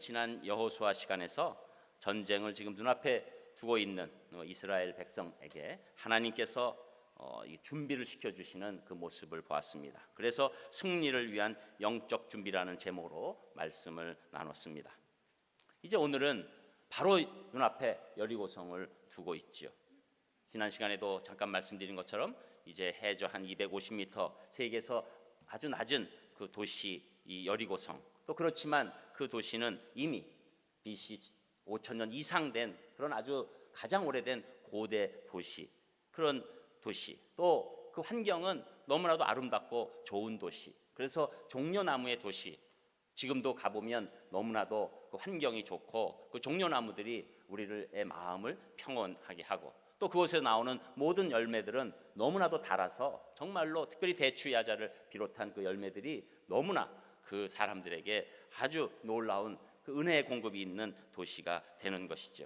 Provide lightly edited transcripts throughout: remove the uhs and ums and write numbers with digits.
지난 여호수아 시간에서 전쟁을 지금 눈앞에 두고 있는 이스라엘 백성에게 하나님께서 이 준비를 시켜주시는 그 모습을 보았습니다. 그래서 승리를 위한 영적 준비라는 제목으로 말씀을 나눴습니다. 이제 오늘은 바로 눈앞에 여리고성을 두고 있지요. 지난 시간에도 잠깐 말씀드린 것처럼 이제 해저 한 250m 세계에서 아주 낮은 그 도시 이 여리고성, 또 그렇지만 그 도시는 이미 BC 5,000년 이상 된 그런 아주 가장 오래된 고대 도시, 그런 도시, 또 그 환경은 너무나도 아름답고 좋은 도시, 그래서 종려나무의 도시, 지금도 가보면 너무나도 그 환경이 좋고 그 종려나무들이 우리의 마음을 평온하게 하고, 또 그곳에서 나오는 모든 열매들은 너무나도 달아서 정말로 특별히 대추야자를 비롯한 그 열매들이 너무나 그 사람들에게 아주 놀라운 그 은혜의 공급이 있는 도시가 되는 것이죠.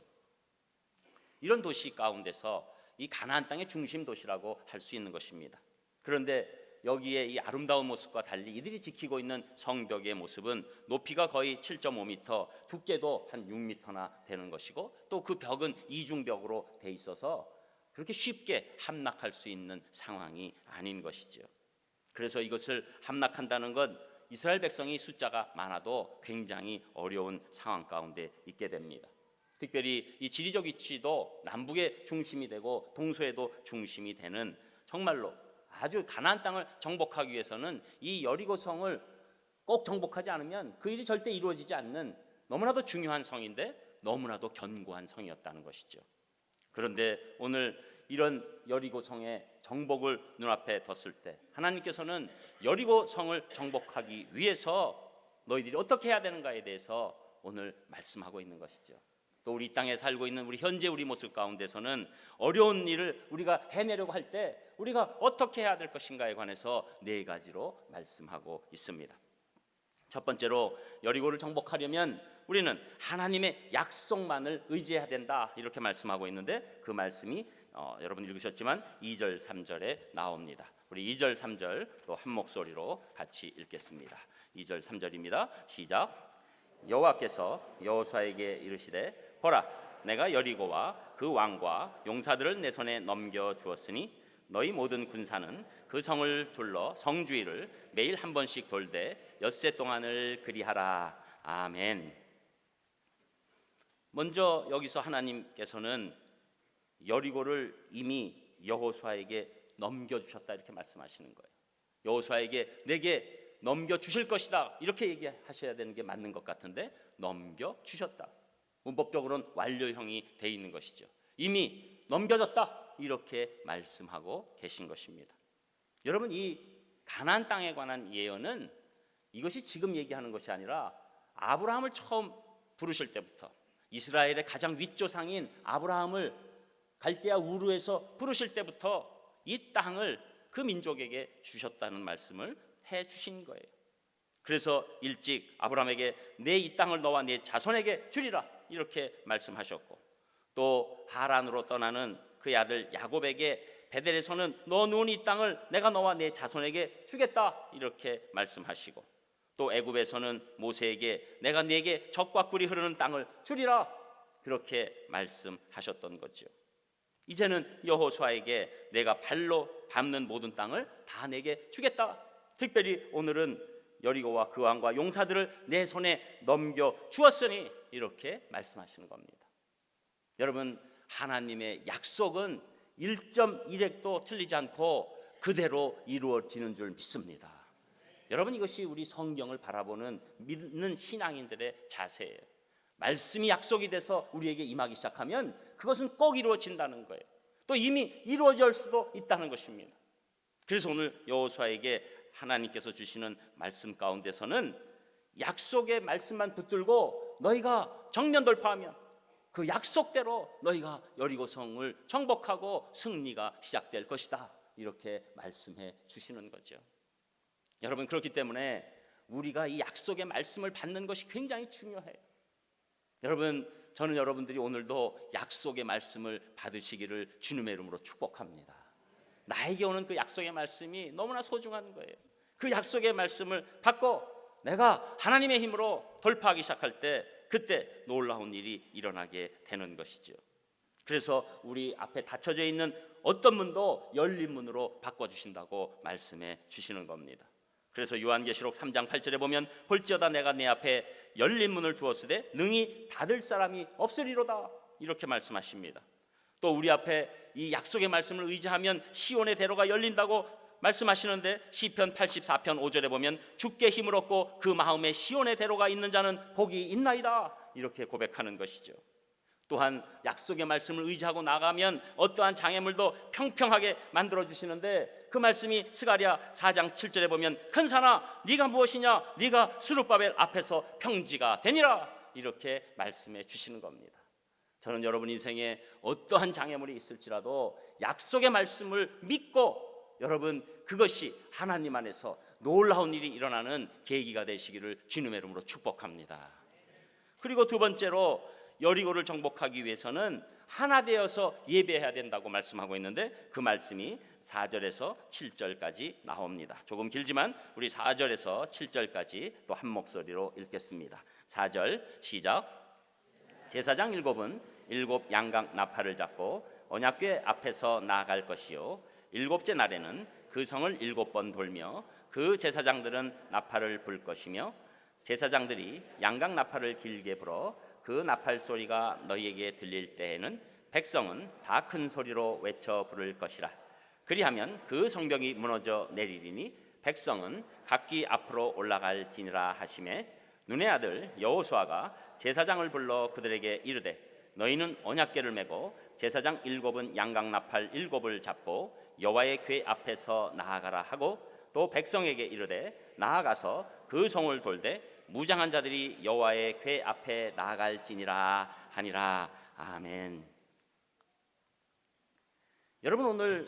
이런 도시 가운데서 이 가나안 땅의 중심 도시라고 할 수 있는 것입니다. 그런데 여기에 이 아름다운 모습과 달리 이들이 지키고 있는 성벽의 모습은 높이가 거의 7.5m, 두께도 한 6m나 되는 것이고, 또 그 벽은 이중벽으로 돼 있어서 그렇게 쉽게 함락할 수 있는 상황이 아닌 것이죠. 그래서 이것을 함락한다는 건 이스라엘 백성이 숫자가 많아도 굉장히 어려운 상황 가운데 있게 됩니다. 특별히 이 지리적 위치도 남북의 중심이 되고 동서에도 중심이 되는, 정말로 아주 가나안 땅을 정복하기 위해서는 이 여리고성을 꼭 정복하지 않으면 그 일이 절대 이루어지지 않는 너무나도 중요한 성인데 너무나도 견고한 성이었다는 것이죠. 그런데 오늘 이런 여리고성의 정복을 눈앞에 뒀을 때 하나님께서는 여리고성을 정복하기 위해서 너희들이 어떻게 해야 되는가에 대해서 오늘 말씀하고 있는 것이죠. 또 우리 땅에 살고 있는 우리 현재 우리 모습 가운데서는 어려운 일을 우리가 해내려고 할 때 우리가 어떻게 해야 될 것인가에 관해서 4가지로 말씀하고 있습니다. 첫 번째로 여리고를 정복하려면 우리는 하나님의 약속만을 의지해야 된다, 이렇게 말씀하고 있는데 그 말씀이 여러분 읽으셨지만 2절 3절에 나옵니다. 우리 2절 3절 또 한 목소리로 같이 읽겠습니다. 2절 3절입니다. 시작. 여호와께서 여호수아에게 이르시되 보라, 내가 여리고와 그 왕과 용사들을 내 손에 넘겨 주었으니 너희 모든 군사는 그 성을 둘러 성 주위를 매일 한 번씩 돌되 엿새 동안을 그리하라. 아멘. 먼저 여기서 하나님께서는 여리고를 이미 여호수아에게 넘겨주셨다, 이렇게 말씀하시는 거예요. 여호수아에게 내게 넘겨주실 것이다, 이렇게 얘기하셔야 되는 게 맞는 것 같은데 넘겨주셨다. 문법적으로는 완료형이 돼 있는 것이죠. 이미 넘겨졌다, 이렇게 말씀하고 계신 것입니다. 여러분, 이 가나안 땅에 관한 예언은 이것이 지금 얘기하는 것이 아니라 아브라함을 처음 부르실 때부터, 이스라엘의 가장 윗조상인 아브라함을 갈대아 우르에서 부르실 때부터 이 땅을 그 민족에게 주셨다는 말씀을 해 주신 거예요. 그래서 일찍 아브라함에게 내 이 땅을 너와 내 자손에게 주리라, 이렇게 말씀하셨고, 또 하란으로 떠나는 그의 아들 야곱에게 베델에서는 너 누운 이 땅을 내가 너와 내 자손에게 주겠다, 이렇게 말씀하시고, 또 애굽에서는 모세에게 내가 네게 젖과 꿀이 흐르는 땅을 주리라, 그렇게 말씀하셨던 거죠. 이제는 여호수아에게 내가 발로 밟는 모든 땅을 다 내게 주겠다, 특별히 오늘은 여리고와 그 왕과 용사들을 내 손에 넘겨 주었으니, 이렇게 말씀하시는 겁니다. 여러분, 하나님의 약속은 1.1획도 틀리지 않고 그대로 이루어지는 줄 믿습니다. 여러분, 이것이 우리 성경을 바라보는 믿는 신앙인들의 자세예요. 말씀이 약속이 돼서 우리에게 임하기 시작하면 그것은 꼭 이루어진다는 거예요. 또 이미 이루어질 수도 있다는 것입니다. 그래서 오늘 여호수아에게 하나님께서 주시는 말씀 가운데서는 약속의 말씀만 붙들고 너희가 정면 돌파하면 그 약속대로 너희가 여리고성을 정복하고 승리가 시작될 것이다, 이렇게 말씀해 주시는 거죠. 여러분, 그렇기 때문에 우리가 이 약속의 말씀을 받는 것이 굉장히 중요해요. 여러분, 저는 여러분들이 오늘도 약속의 말씀을 받으시기를 주님의 이름으로 축복합니다. 나에게 오는 그 약속의 말씀이 너무나 소중한 거예요. 그 약속의 말씀을 받고 내가 하나님의 힘으로 돌파하기 시작할 때 그때 놀라운 일이 일어나게 되는 것이죠. 그래서 우리 앞에 닫혀져 있는 어떤 문도 열린 문으로 바꿔주신다고 말씀해 주시는 겁니다. 그래서 요한계시록 3장 8절에 보면 볼지어다 내가 내 앞에 열린 문을 두었으되 능히 닫을 사람이 없으리로다, 이렇게 말씀하십니다. 또 우리 앞에 이 약속의 말씀을 의지하면 시온의 대로가 열린다고 말씀하시는데 시편 84편 5절에 보면 주께 힘을 얻고 그 마음에 시온의 대로가 있는 자는 복이 있나이다, 이렇게 고백하는 것이죠. 또한 약속의 말씀을 의지하고 나가면 어떠한 장애물도 평평하게 만들어주시는데 그 말씀이 스가랴 4장 7절에 보면 큰 산아 네가 무엇이냐, 네가 스룹바벨 앞에서 평지가 되니라, 이렇게 말씀해 주시는 겁니다. 저는 여러분 인생에 어떠한 장애물이 있을지라도 약속의 말씀을 믿고 여러분 그것이 하나님 안에서 놀라운 일이 일어나는 계기가 되시기를 주님의 이름으로 축복합니다. 그리고 두 번째로 여리고를 정복하기 위해서는 하나 되어서 예배해야 된다고 말씀하고 있는데 그 말씀이 4절에서 7절까지 나옵니다. 조금 길지만 우리 4절에서 7절까지 또 한 목소리로 읽겠습니다. 4절 시작. 제사장 일곱은 일곱 양각 나팔을 잡고 언약궤 앞에서 나아갈 것이요 일곱째 날에는 그 성을 7번 돌며 그 제사장들은 나팔을 불 것이며 제사장들이 양각 나팔을 길게 불어 그 나팔 소리가 너희에게 들릴 때에는 백성은 다 큰 소리로 외쳐 부를 것이라. 그리하면 그 성벽이 무너져 내리리니 백성은 각기 앞으로 올라갈지니라 하시매 눈의 아들 여호수아가 제사장을 불러 그들에게 이르되 너희는 언약궤를 메고 제사장 7은 양각 나팔 7을 잡고 여호와의 궤 앞에서 나아가라 하고 또 백성에게 이르되 나아가서 그 성을 돌되 무장한 자들이 여호와의 궤 앞에 나아갈지니라 하니라. 아멘. 여러분 오늘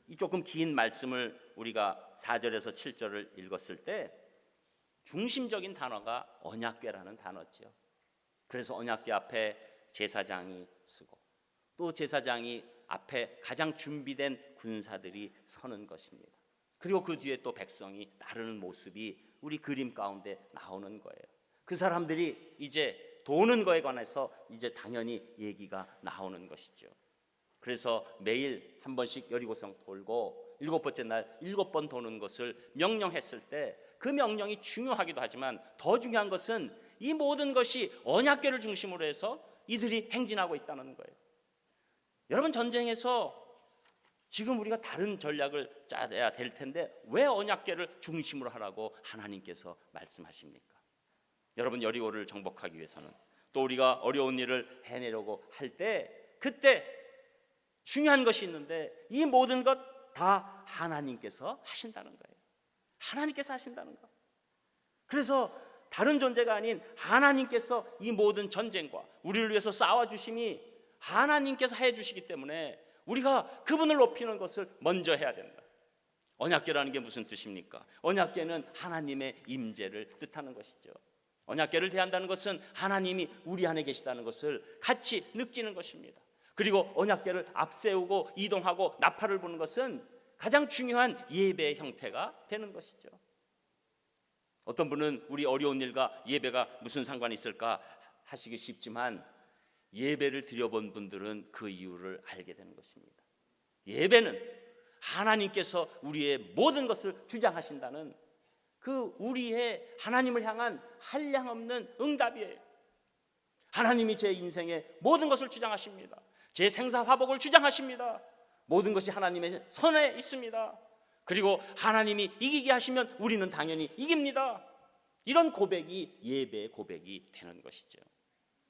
이 조금 긴 말씀을 우리가 4절에서 7절을 읽었을 때 중심적인 단어가 언약궤라는 단어죠. 그래서 언약궤 앞에 제사장이 서고 또 제사장이 앞에 가장 준비된 군사들이 서는 것입니다. 그리고 그 뒤에 또 백성이 따르는 모습이 우리 그림 가운데 나오는 거예요. 그 사람들이 이제 도는 거에 관해서 이제 당연히 얘기가 나오는 것이죠. 그래서 매일 한 번씩 여리고성 돌고 7번째 날 7번 도는 것을 명령했을 때 그 명령이 중요하기도 하지만 더 중요한 것은 이 모든 것이 언약궤를 중심으로 해서 이들이 행진하고 있다는 거예요. 여러분 전쟁에서 지금 우리가 다른 전략을 짜야 될 텐데 왜 언약궤를 중심으로 하라고 하나님께서 말씀하십니까? 여러분 여리고를 정복하기 위해서는 또 우리가 어려운 일을 해내려고 할 때 그때 중요한 것이 있는데 이 모든 것 다 하나님께서 하신다는 거예요. 하나님께서 하신다는 거. 그래서 다른 존재가 아닌 하나님께서 이 모든 전쟁과 우리를 위해서 싸워주심이 하나님께서 해주시기 때문에 우리가 그분을 높이는 것을 먼저 해야 된다. 언약궤라는 게 무슨 뜻입니까? 언약궤는 하나님의 임재를 뜻하는 것이죠. 언약궤를 대한다는 것은 하나님이 우리 안에 계시다는 것을 같이 느끼는 것입니다. 그리고 언약궤를 앞세우고 이동하고 나팔을 부는 것은 가장 중요한 예배의 형태가 되는 것이죠. 어떤 분은 우리 어려운 일과 예배가 무슨 상관이 있을까 하시기 쉽지만 예배를 드려본 분들은 그 이유를 알게 되는 것입니다. 예배는 하나님께서 우리의 모든 것을 주장하신다는 그 우리의 하나님을 향한 한량없는 응답이에요. 하나님이 제 인생의 모든 것을 주장하십니다. 제 생사화복을 주장하십니다. 모든 것이 하나님의 손에 있습니다. 그리고 하나님이 이기게 하시면 우리는 당연히 이깁니다. 이런 고백이 예배의 고백이 되는 것이죠.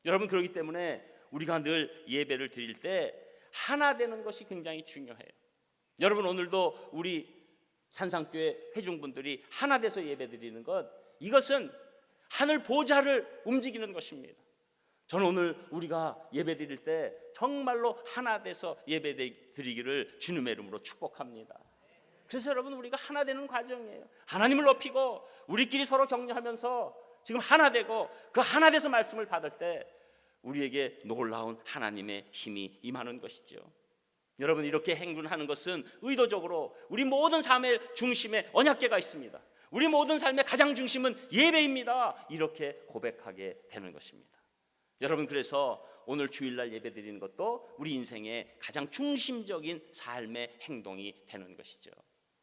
여러분 그렇기 때문에 우리가 늘 예배를 드릴 때 하나 되는 것이 굉장히 중요해요. 여러분 오늘도 우리 산상교회 회중분들이 하나 돼서 예배 드리는 것, 이것은 하늘 보좌를 움직이는 것입니다. 저는 오늘 우리가 예배 드릴 때 정말로 하나 돼서 예배 드리기를 주님의 이름으로 축복합니다. 그래서 여러분 우리가 하나 되는 과정이에요. 하나님을 높이고 우리끼리 서로 격려하면서 지금 하나 되고 그 하나 돼서 말씀을 받을 때 우리에게 놀라운 하나님의 힘이 임하는 것이죠. 여러분 이렇게 행군하는 것은 의도적으로 우리 모든 삶의 중심에 언약궤가 있습니다. 우리 모든 삶의 가장 중심은 예배입니다. 이렇게 고백하게 되는 것입니다. 여러분, 그래서 오늘 주일날 예배 드리는 것도 우리 인생의 가장 중심적인 삶의 행동이 되는 것이죠.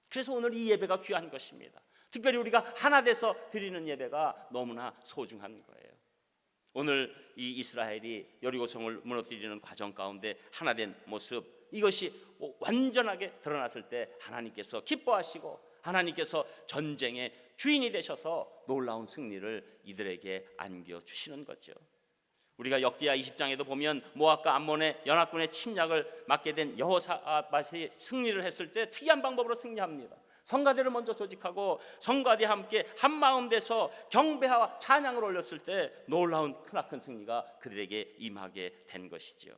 그래서 오늘 이 예배가 귀한 것입니다. 특별히 우리가 하나 돼서 드리는 예배가 너무나 소중한 거예요. 오늘 이 이스라엘이 여리고성을 무너뜨리는 과정 가운데 하나 된 모습, 이것이 완전하게 드러났을 때 하나님께서 기뻐하시고 하나님께서 전쟁의 주인이 되셔서 놀라운 승리를 이들에게 안겨주시는 거죠. 우리가 역대하 20장에도 보면 모압과 암몬의 연합군의 침략을 맡게 된 여호사밧이 승리를 했을 때 특이한 방법으로 승리합니다. 성가대를 먼저 조직하고 성가대와 함께 한마음 돼서 경배와 찬양을 올렸을 때 놀라운 크나큰 승리가 그들에게 임하게 된 것이죠.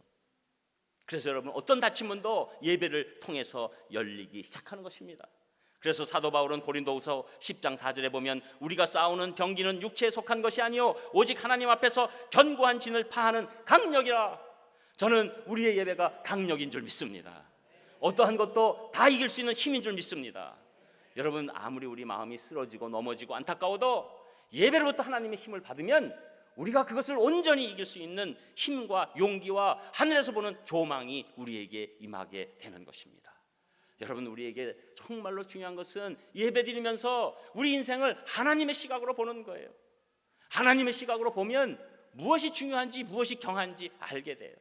그래서 여러분, 어떤 닫힌문도 예배를 통해서 열리기 시작하는 것입니다. 그래서 사도 바울은 고린도후서 10장 4절에 보면 우리가 싸우는 병기는 육체에 속한 것이 아니요 오직 하나님 앞에서 견고한 진을 파하는 강력이라. 저는 우리의 예배가 강력인 줄 믿습니다. 어떠한 것도 다 이길 수 있는 힘인 줄 믿습니다. 여러분, 아무리 우리 마음이 쓰러지고 넘어지고 안타까워도 예배로부터 하나님의 힘을 받으면 우리가 그것을 온전히 이길 수 있는 힘과 용기와 하늘에서 보는 조망이 우리에게 임하게 되는 것입니다. 여러분, 우리에게 정말로 중요한 것은 예배드리면서 우리 인생을 하나님의 시각으로 보는 거예요. 하나님의 시각으로 보면 무엇이 중요한지 무엇이 경한지 알게 돼요.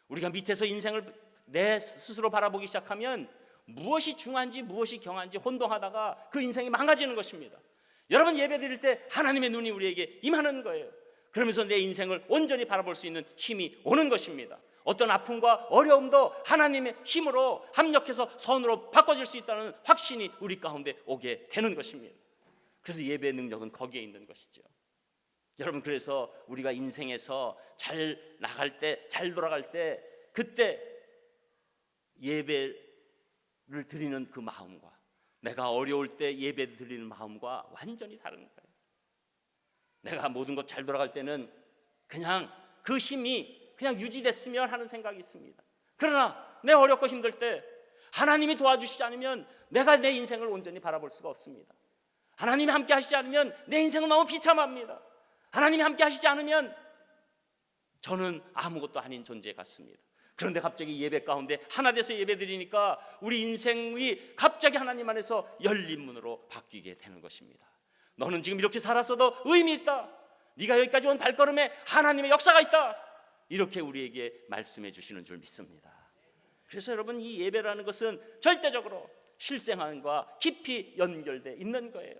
우리가 밑에서 인생을 내 스스로 바라보기 시작하면 무엇이 중요한지 무엇이 경한지 혼동하다가 그 인생이 망가지는 것입니다. 여러분, 예배드릴 때 하나님의 눈이 우리에게 임하는 거예요. 그러면서 내 인생을 온전히 바라볼 수 있는 힘이 오는 것입니다. 어떤 아픔과 어려움도 하나님의 힘으로 합력해서 선으로 바꿔질 수 있다는 확신이 우리 가운데 오게 되는 것입니다. 그래서 예배의 능력은 거기에 있는 것이죠. 여러분, 그래서 우리가 인생에서 잘 나갈 때, 잘 돌아갈 때, 그때 예배를 드리는 그 마음과 내가 어려울 때 예배 드리는 마음과 완전히 다른 거예요. 내가 모든 것 잘 돌아갈 때는 그냥 그 힘이 그냥 유지됐으면 하는 생각이 있습니다. 그러나 내 어렵고 힘들 때 하나님이 도와주시지 않으면 내가 내 인생을 온전히 바라볼 수가 없습니다. 하나님이 함께 하시지 않으면 내 인생은 너무 비참합니다. 하나님이 함께 하시지 않으면 저는 아무것도 아닌 존재 같습니다. 그런데 갑자기 예배 가운데 하나 돼서 예배 드리니까 우리 인생이 갑자기 하나님 안에서 열린 문으로 바뀌게 되는 것입니다. 너는 지금 이렇게 살았어도 의미 있다. 네가 여기까지 온 발걸음에 하나님의 역사가 있다. 이렇게 우리에게 말씀해 주시는 줄 믿습니다. 그래서 여러분, 이 예배라는 것은 절대적으로 실생활과 깊이 연결되어 있는 거예요.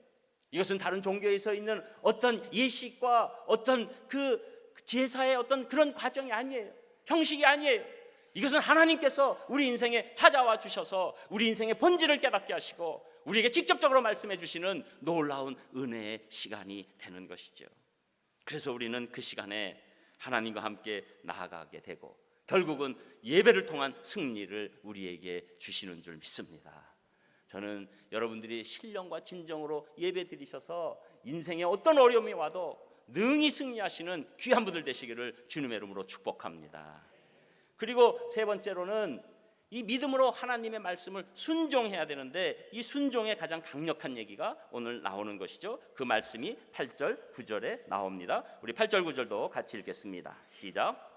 이것은 다른 종교에서 있는 어떤 예식과 어떤 그 제사의 어떤 그런 과정이 아니에요. 형식이 아니에요. 이것은 하나님께서 우리 인생에 찾아와 주셔서 우리 인생의 본질을 깨닫게 하시고 우리에게 직접적으로 말씀해 주시는 놀라운 은혜의 시간이 되는 것이죠. 그래서 우리는 그 시간에 하나님과 함께 나아가게 되고 결국은 예배를 통한 승리를 우리에게 주시는 줄 믿습니다. 저는 여러분들이 신령과 진정으로 예배 드리셔서 인생에 어떤 어려움이 와도 능히 승리하시는 귀한 분들 되시기를 주님의 이름으로 축복합니다. 그리고 세 번째로는 이 믿음으로 하나님의 말씀을 순종해야 되는데 이 순종의 가장 강력한 얘기가 오늘 나오는 것이죠. 그 말씀이 8절 9절에 나옵니다. 우리 8절 9절도 같이 읽겠습니다. 시작.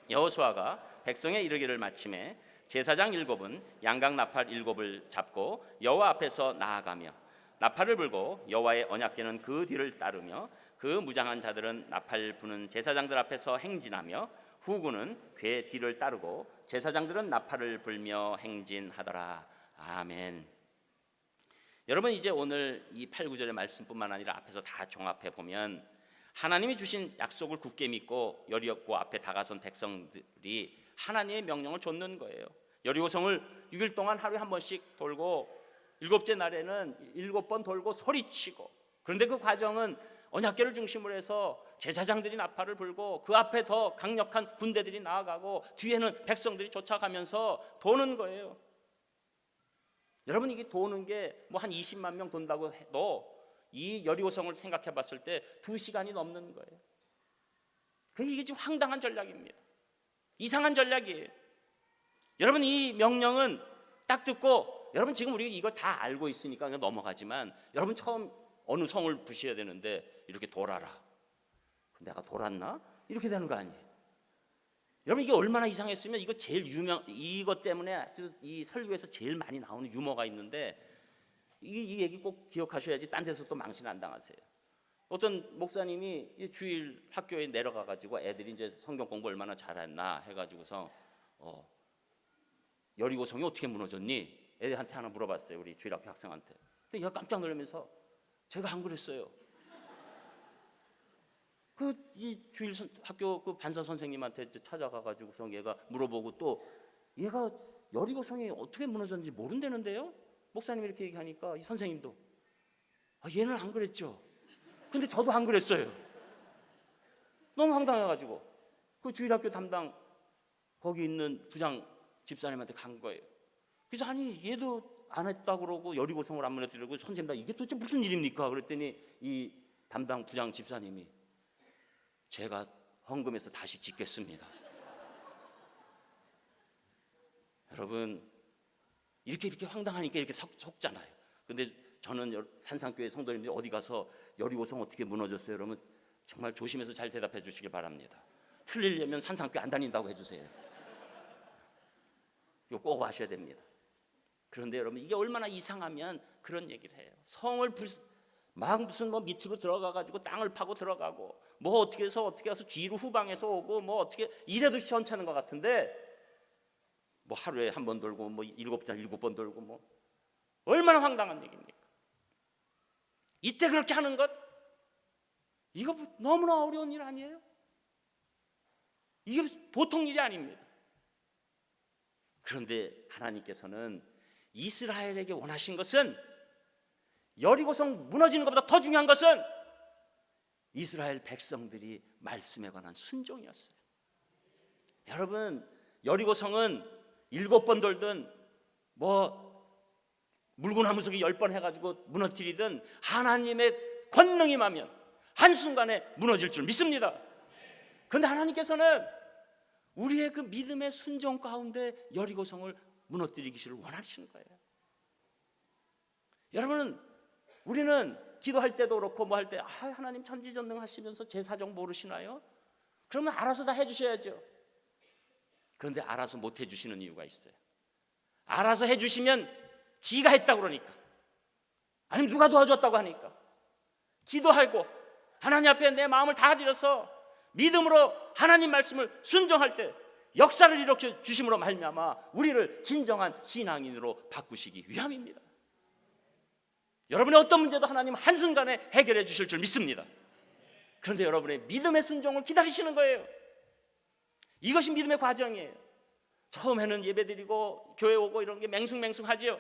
여호수아가 백성에 이르기를 마침에 제사장 7은 양각 나팔 7을 잡고 여호와 앞에서 나아가며 나팔을 불고 여호와의 언약궤는 그 뒤를 따르며 그 무장한 자들은 나팔 부는 제사장들 앞에서 행진하며 후군은 궤 뒤를 따르고 제사장들은 나팔을 불며 행진하더라. 아멘. 여러분, 이제 오늘 이 8, 9절의 말씀뿐만 아니라 앞에서 다 종합해 보면 하나님이 주신 약속을 굳게 믿고 여리고 앞에 다가선 백성들이 하나님의 명령을 좇는 거예요. 여리고성을 6일 동안 하루에 한 번씩 돌고 7째 날에는 7번 돌고 소리치고, 그런데 그 과정은 언약궤를 중심으로 해서 제사장들이 나팔을 불고 그 앞에 더 강력한 군대들이 나아가고 뒤에는 백성들이 쫓아가면서 도는 거예요. 여러분, 이게 도는 게 뭐 한 20만 명 돈다고 해도 이 여리고성을 생각해 봤을 때 2시간이 넘는 거예요. 이게 지금 황당한 전략입니다. 이상한 전략이에요. 여러분, 이 명령은 딱 듣고, 여러분 지금 우리 이거 다 알고 있으니까 그냥 넘어가지만 여러분 처음 어느 성을 부셔야 되는데 이렇게 돌아라. 내가 돌았나? 이렇게 되는 거 아니에요. 여러분 이게 얼마나 이상했으면 이거 제일 이것 때문에 이 설교에서 제일 많이 나오는 유머가 있는데 이 얘기 꼭 기억하셔야지 딴 데서 또 망신 안 당하세요. 어떤 목사님이 주일 학교에 내려가 가지고 애들이 이제 성경 공부 얼마나 잘했나 해가지고서 여리고성이 어떻게 무너졌니? 애들한테 하나 물어봤어요. 우리 주일학교 학생한테. 근데 얘가 깜짝 놀라면서 제가 안 그랬어요. 이 주일 학교 그 반사 선생님한테 찾아가 가지고서 얘가 물어보고 또 얘가 여리고성이 어떻게 무너졌는지 모른다는데요. 목사님이 이렇게 얘기하니까 이 선생님도 얘는 안 그랬죠. 근데 저도 안 그랬어요. 너무 황당해가지고 그 주일학교 담당 거기 있는 부장 집사님한테 간 거예요. 그래서 아니 얘도 안 했다고 그러고 여리고성을 안 무너뜨리고 선생님 나 이게 도대체 무슨 일입니까? 그랬더니 이 담당 부장 집사님이 제가 헌금해서 다시 짓겠습니다. 여러분 이렇게 황당하니까 이렇게 속잖아요. 근데 저는 산상교회 성도님들이 어디 가서 여리고성 어떻게 무너졌어요? 그러면 정말 조심해서 잘 대답해 주시길 바랍니다. 틀리려면 산상교회 안 다닌다고 해주세요. 이거 꼭 하셔야 됩니다. 그런데 여러분 이게 얼마나 이상하면 그런 얘기를 해요. 성을 막 무슨 밑으로 들어가 가지고 땅을 파고 들어가고 뭐 어떻게 해서 뒤로 후방에서 오고 뭐 어떻게 이래도 시원찮은 것 같은데 뭐 하루에 한 번 돌고 뭐 7번 돌고 뭐 얼마나 황당한 얘기입니까? 이때 그렇게 하는 것 이거 너무나 어려운 일 아니에요? 이게 보통 일이 아닙니다. 그런데 하나님께서는 이스라엘에게 원하신 것은 여리고성 무너지는 것보다 더 중요한 것은 이스라엘 백성들이 말씀에 관한 순종이었어요. 여러분 여리고성은 7번 돌든 뭐 물구나무 서기 10번 해가지고 무너뜨리든 하나님의 권능이 임하면 한순간에 무너질 줄 믿습니다. 그런데 하나님께서는 우리의 그 믿음의 순종 가운데 여리고성을 무너뜨리기를 원하시는 거예요. 여러분 우리는 기도할 때도 그렇고 뭐 할 때 하나님 천지전능하시면서 제 사정 모르시나요? 그러면 알아서 다 해주셔야죠. 그런데 알아서 못 해주시는 이유가 있어요. 알아서 해주시면 지가 했다고 그러니까 아니면 누가 도와줬다고 하니까 기도하고 하나님 앞에 내 마음을 다 드려서 믿음으로 하나님 말씀을 순종할 때 역사를 일으켜 주심으로 말미암아 우리를 진정한 신앙인으로 바꾸시기 위함입니다. 여러분의 어떤 문제도 하나님 한순간에 해결해 주실 줄 믿습니다. 그런데 여러분의 믿음의 순종을 기다리시는 거예요. 이것이 믿음의 과정이에요. 처음에는 예배드리고 교회 오고 이런 게 맹숭맹숭하지요.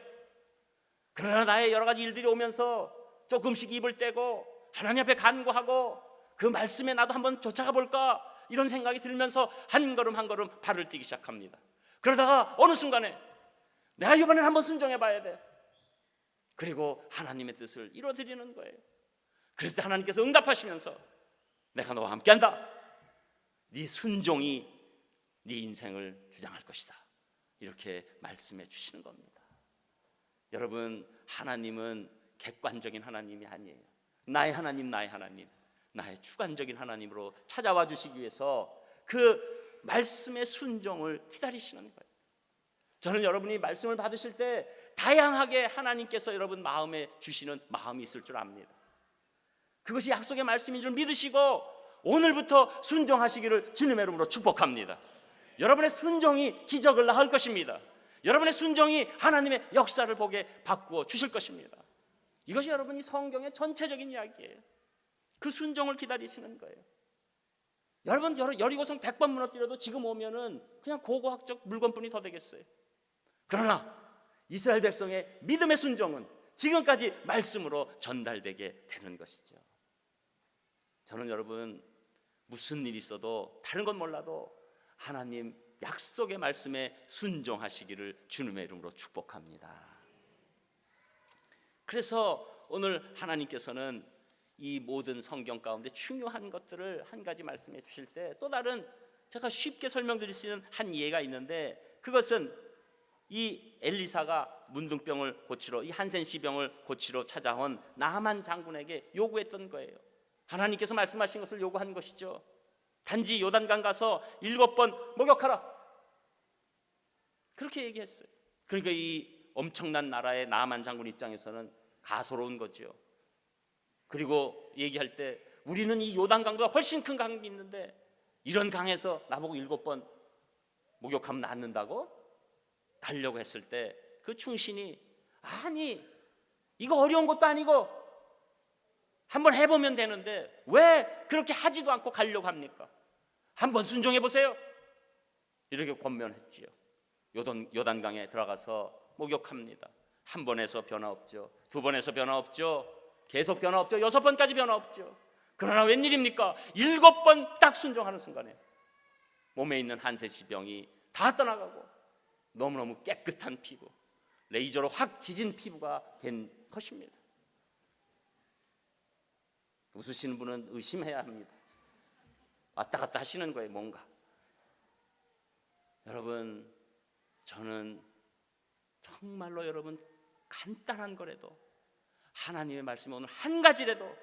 그러나 나의 여러 가지 일들이 오면서 조금씩 입을 떼고 하나님 앞에 간구하고 그 말씀에 나도 한번 쫓아가 볼까 이런 생각이 들면서 한 걸음 한 걸음 발을 떼기 시작합니다. 그러다가 어느 순간에 내가 이번엔 한번 순종해 봐야 돼. 그리고 하나님의 뜻을 이루어드리는 거예요. 그래서 하나님께서 응답하시면서 내가 너와 함께한다. 네 순종이 네 인생을 주장할 것이다. 이렇게 말씀해 주시는 겁니다. 여러분 하나님은 객관적인 하나님이 아니에요. 나의 하나님 나의 주관적인 하나님으로 찾아와 주시기 위해서 그 말씀의 순종을 기다리시는 거예요. 저는 여러분이 말씀을 받으실 때 다양하게 하나님께서 여러분 마음에 주시는 마음이 있을 줄 압니다. 그것이 약속의 말씀인 줄 믿으시고 오늘부터 순종하시기를 주님의 이름으로 축복합니다. 여러분의 순종이 기적을 낳을 것입니다. 여러분의 순종이 하나님의 역사를 보게 바꾸어 주실 것입니다. 이것이 여러분이 성경의 전체적인 이야기예요. 그 순종을 기다리시는 거예요. 여러분 여리고성 100번 무너뜨려도 지금 오면은 그냥 고고학적 물건뿐이 더 되겠어요. 그러나 이스라엘 백성의 믿음의 순종은 지금까지 말씀으로 전달되게 되는 것이죠. 저는 여러분 무슨 일이 있어도 다른 건 몰라도 하나님 약속의 말씀에 순종하시기를 주님의 이름으로 축복합니다. 그래서 오늘 하나님께서는 이 모든 성경 가운데 중요한 것들을 한 가지 말씀해 주실 때 또 다른 제가 쉽게 설명드릴 수 있는 한 예가 있는데 그것은 이 엘리사가 문둥병을 고치러 이 한센시병을 고치러 찾아온 나하만 장군에게 요구했던 거예요. 하나님께서 말씀하신 것을 요구한 것이죠. 단지 요단강 가서 7번 목욕하라, 그렇게 얘기했어요. 그러니까 이 엄청난 나라의 나만 장군 입장에서는 가소로운 거죠. 그리고 얘기할 때 우리는 이 요단강보다 훨씬 큰 강이 있는데 이런 강에서 나보고 7번 목욕하면 낫는다고 가려고 했을 때 그 충신이, 아니 이거 어려운 것도 아니고 한번 해보면 되는데 왜 그렇게 하지도 않고 가려고 합니까? 한번 순종해 보세요, 이렇게 권면했지요. 요단강에 들어가서 목욕합니다. 한 번에서 변화 없죠. 두 번에서 변화 없죠. 계속 변화 없죠. 6번까지 변화 없죠. 그러나 웬일입니까? 7번 딱 순종하는 순간에 몸에 있는 한세시병이 다 떠나가고 너무너무 깨끗한 피부, 레이저로 확 지진 피부가 된 것입니다. 웃으시는 분은 의심해야 합니다. 왔다 갔다 하시는 거예요, 뭔가. 여러분, 저는 정말로 여러분 간단한 거라도 하나님의 말씀이 오늘 한 가지라도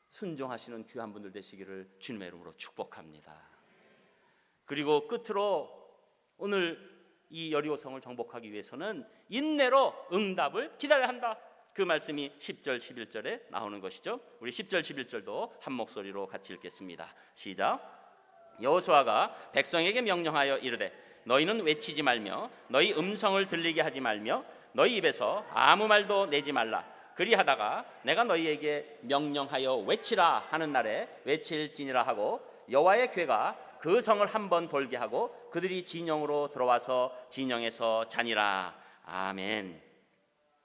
순종하시는 귀한 분들 되시기를 주님의 이름으로 축복합니다. 그리고 끝으로 오늘 이 여리고성을 정복하기 위해서는 인내로 응답을 기다려야 한다. 그 말씀이 10절 11절에 나오는 것이죠. 우리 10절 11절도 한 목소리로 같이 읽겠습니다. 시작. 여호수아가 백성에게 명령하여 이르되 너희는 외치지 말며 너희 음성을 들리게 하지 말며 너희 입에서 아무 말도 내지 말라. 그리하다가 내가 너희에게 명령하여 외치라 하는 날에 외칠지니라 하고 여호와의 궤가 그 성을 한번 돌게 하고 그들이 진영으로 들어와서 진영에서 자니라. 아멘.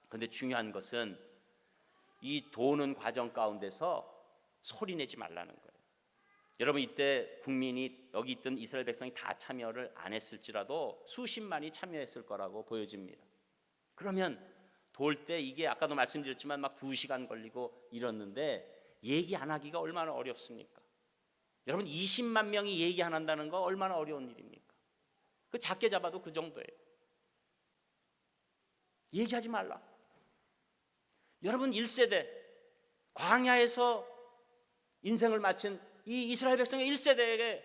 그런데 중요한 것은 이 도는 과정 가운데서 소리내지 말라는 거예요. 여러분, 이때 국민이 여기 있던 이스라엘 백성이 다 참여를 안 했을지라도 수십만이 참여했을 거라고 보여집니다. 그러면 돌 때 이게 아까도 말씀드렸지만 막 2시간 걸리고 이랬는데 얘기 안 하기가 얼마나 어렵습니까? 여러분, 20만 명이 얘기 안 한다는 거 얼마나 어려운 일입니까? 그 작게 잡아도 그 정도예요. 얘기하지 말라. 여러분, 1세대 광야에서 인생을 마친 이 이스라엘 백성의 1세대에게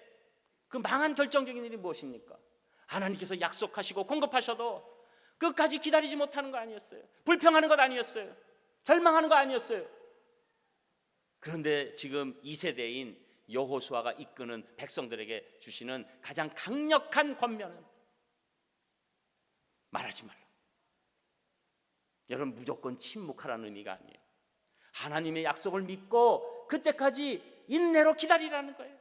그 망한 결정적인 일이 무엇입니까? 하나님께서 약속하시고 공급하셔도 끝까지 기다리지 못하는 거 아니었어요? 불평하는 것 아니었어요? 절망하는 거 아니었어요? 그런데 지금 2세대인 여호수아가 이끄는 백성들에게 주시는 가장 강력한 권면은 말하지 말라. 여러분, 무조건 침묵하라는 의미가 아니에요. 하나님의 약속을 믿고 그때까지 인내로 기다리라는 거예요.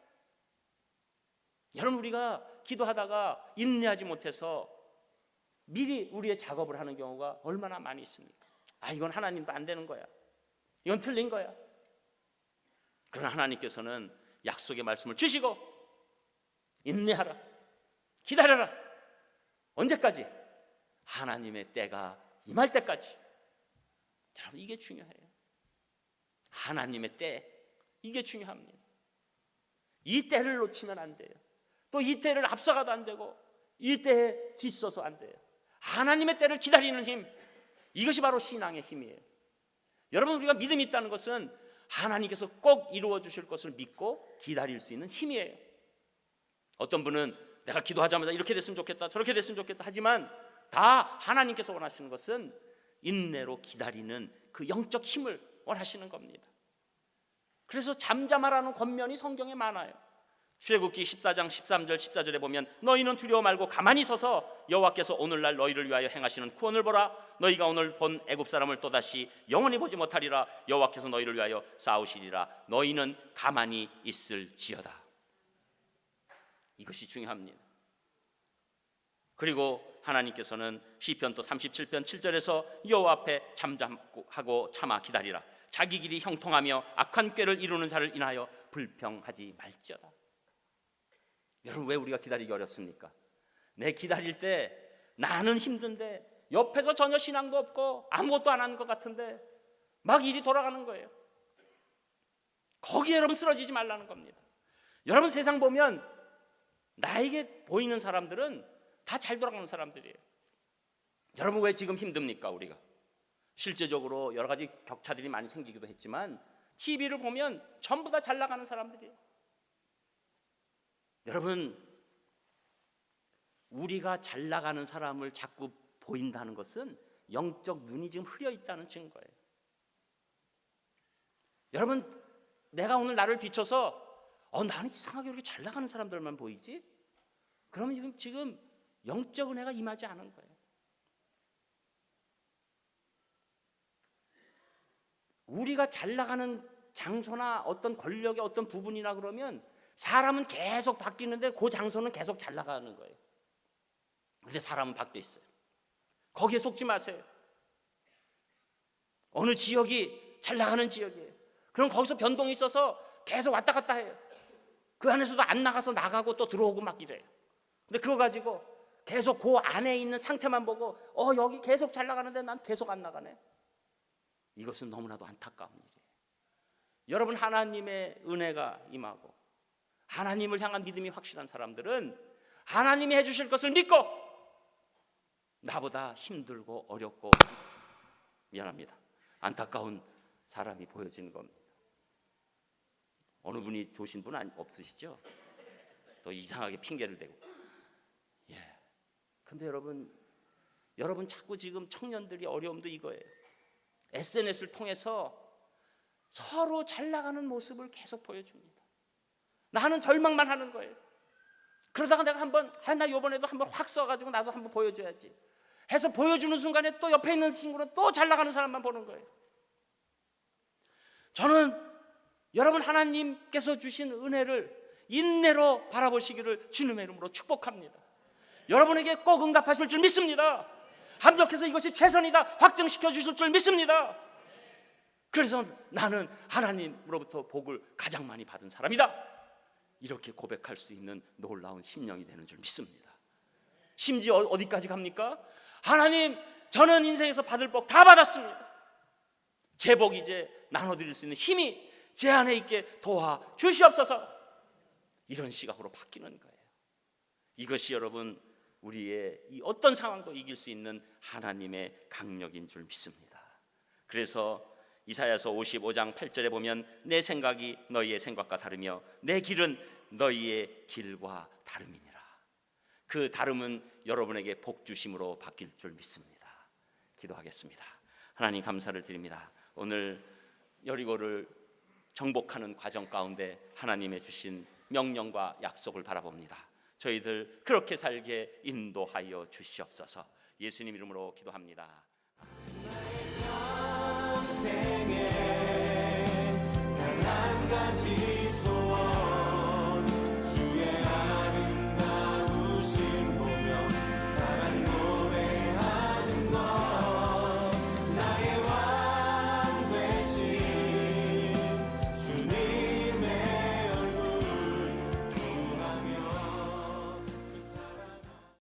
여러분, 우리가 기도하다가 인내하지 못해서 미리 우리의 작업을 하는 경우가 얼마나 많이 있습니까? 아, 이건 하나님도 안 되는 거야, 이건 틀린 거야. 그러나 하나님께서는 약속의 말씀을 주시고 인내하라, 기다려라. 언제까지? 하나님의 때가 임할 때까지. 여러분, 이게 중요해요. 하나님의 때, 이게 중요합니다. 이 때를 놓치면 안 돼요. 또 이 때를 앞서가도 안 되고 이 때에 뒤서서 안 돼요. 하나님의 때를 기다리는 힘, 이것이 바로 신앙의 힘이에요. 여러분, 우리가 믿음이 있다는 것은 하나님께서 꼭 이루어 주실 것을 믿고 기다릴 수 있는 힘이에요. 어떤 분은 내가 기도하자마자 이렇게 됐으면 좋겠다, 저렇게 됐으면 좋겠다 하지만 다 하나님께서 원하시는 것은 인내로 기다리는 그 영적 힘을 원하시는 겁니다. 그래서 잠잠하라는 권면이 성경에 많아요. 출애굽기 14장 13절 14절에 보면 너희는 두려워 말고 가만히 서서 여호와께서 오늘날 너희를 위하여 행하시는 구원을 보라. 너희가 오늘 본 애굽 사람을 또다시 영원히 보지 못하리라. 여호와께서 너희를 위하여 싸우시리라. 너희는 가만히 있을지어다. 이것이 중요합니다. 그리고 하나님께서는 시편 또 37편 7절에서 여호와 앞에 잠잠하고 참아 기다리라. 자기 길이 형통하며 악한 꾀를 이루는 자를 인하여 불평하지 말지어다. 여러분, 왜 우리가 기다리기 어렵습니까? 내 기다릴 때 나는 힘든데 옆에서 전혀 신앙도 없고 아무것도 안 하는 것 같은데 막 일이 돌아가는 거예요. 거기에 여러분 쓰러지지 말라는 겁니다. 여러분, 세상 보면 나에게 보이는 사람들은 다 잘 돌아가는 사람들이에요. 여러분, 왜 지금 힘듭니까? 우리가 실제적으로 여러 가지 격차들이 많이 생기기도 했지만 TV를 보면 전부 다 잘 나가는 사람들이에요. 여러분, 우리가 잘 나가는 사람을 자꾸 보인다는 것은 영적 눈이 지금 흐려 있다는 증거예요. 여러분, 내가 오늘 나를 비춰서 나는 이상하게 이렇게 잘 나가는 사람들만 보이지? 그러면 지금 영적 은혜가 임하지 않은 거예요. 우리가 잘 나가는 장소나 어떤 권력의 어떤 부분이나 그러면 사람은 계속 바뀌는데 그 장소는 계속 잘 나가는 거예요. 근데 사람은 바뀌어 있어요. 거기에 속지 마세요. 어느 지역이 잘 나가는 지역이에요. 그럼 거기서 변동이 있어서 계속 왔다 갔다 해요. 그 안에서도 안 나가서 나가고 또 들어오고 막 이래요. 근데 그거 가지고 계속 그 안에 있는 상태만 보고 여기 계속 잘 나가는데 난 계속 안 나가네. 이것은 너무나도 안타까운 일이에요. 여러분, 하나님의 은혜가 임하고 하나님을 향한 믿음이 확실한 사람들은 하나님이 해주실 것을 믿고 나보다 힘들고 어렵고 미안합니다, 안타까운 사람이 보여지는 겁니다. 어느 분이 조신 분 없으시죠? 또 이상하게 핑계를 대고. 근데 여러분 자꾸 지금 청년들이 어려움도 이거예요. SNS를 통해서 서로 잘 나가는 모습을 계속 보여줍니다. 나는 절망만 하는 거예요. 그러다가 내가 나 이번에도 한번 확 써가지고 나도 한번 보여줘야지 해서 보여주는 순간에 또 옆에 있는 친구는 또 잘 나가는 사람만 보는 거예요. 저는 여러분, 하나님께서 주신 은혜를 인내로 바라보시기를 주님의 이름으로 축복합니다. 여러분에게 꼭 응답하실 줄 믿습니다. 합력해서 이것이 최선이다 확증시켜 주실 줄 믿습니다. 그래서 나는 하나님으로부터 복을 가장 많이 받은 사람이다, 이렇게 고백할 수 있는 놀라운 심령이 되는 줄 믿습니다. 심지어 어디까지 갑니까? 하나님, 저는 인생에서 받을 복 다 받았습니다. 제 복 이제 나눠드릴 수 있는 힘이 제 안에 있게 도와주시옵소서. 이런 시각으로 바뀌는 거예요. 이것이 여러분, 우리의 이 어떤 상황도 이길 수 있는 하나님의 강력인 줄 믿습니다. 그래서 이사야서 55장 8절에 보면 내 생각이 너희의 생각과 다르며 내 길은 너희의 길과 다름이니라. 그 다름은 여러분에게 복 주심으로 바뀔 줄 믿습니다. 기도하겠습니다. 하나님, 감사를 드립니다. 오늘 여리고를 정복하는 과정 가운데 하나님의 주신 명령과 약속을 바라봅니다. 저희들 그렇게 살게 인도하여 주시옵소서. 예수님 이름으로 기도합니다.